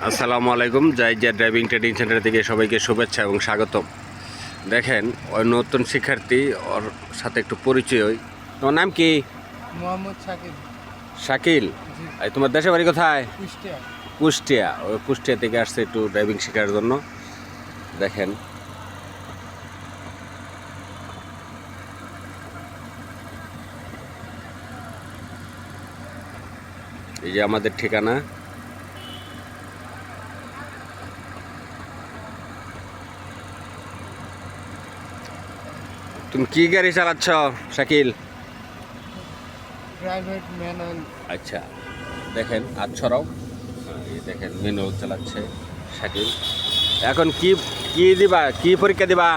আসসালামু আলাইকুম। জাইজা driving training centre থেকে সবাইকে শুভেচ্ছা এবং স্বাগতম। দেখেন ওই নতুন শিক্ষার্থী, ওর সাথে একটু পরিচয় হই। তোমার নাম কি? মোহাম্মদ শাকিল। শাকিল। জি। এই তোমার দেশের বাড়ি কোথায়? কুষ্টিয়া। কুষ্টিয়া। ওই কুষ্টিয়া থেকে আসছে একটু ড্রাইভিং শেখার জন্য। দেখেন এই যে আমাদের ঠিকানা। তুমি কি গাড়ি চালাচ্ছ শাকিল? Private manual. আচ্ছা, দেখেন হাত ছড়াও। এই দেখেন ম্যানুয়াল চালাচ্ছে শাকিল। এখন কি কি দিবা, কি পরীক্ষা দিবা?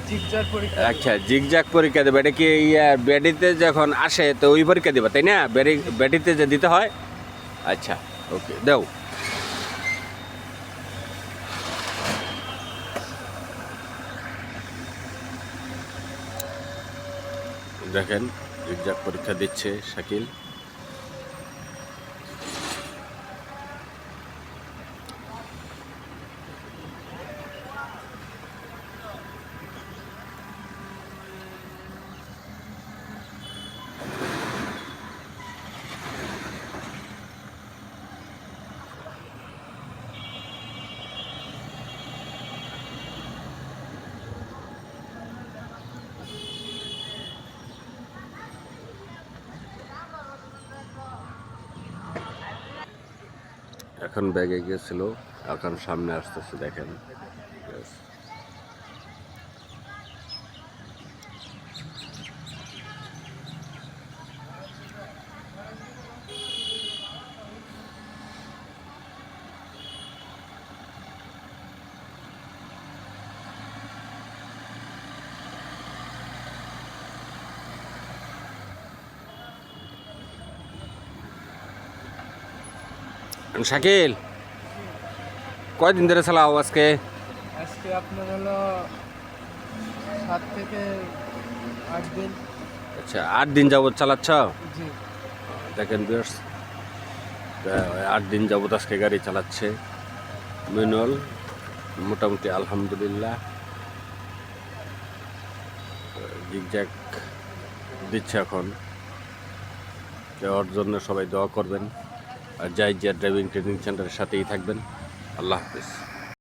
জিগজাগ পরীক্ষা। আচ্ছা, জিগজ্যাগ পরীক্ষা দেবে। এটা কি ব্যাডিতে যখন আসে তো ওই পরীক্ষা দিবা, তাই না? ব্যাডিতে যে দিতে হয়। আচ্ছা, ওকে, দাও। দেখেন জিগজ্যাগ পরীক্ষা দিচ্ছে শাকিল। এখন ব্যাগে গিয়েছিল, এখন সামনে আসতেছে। দেখেন শাকিল, কয়দিন ধরে চালাও আজকে? আজকে আপনার হলো 7 থেকে 8 দিন। আচ্ছা, 8 দিন যাবত চালাচ্ছ? জি। দেখেন ভিউয়ার্স, 8 দিন যাবত আজকে গাড়ি চালাচ্ছে ম্যানুয়াল। মোটামুটি আলহামদুলিল্লাহ। জিগজ্যাগ দিচ্ছে এখন। ওর জন্য সবাই দোয়া করবেন আর জাইজা ড্রাইভিং ট্রেনিং সেন্টারের সাথেই থাকবেন। আল্লাহ হাফিজ।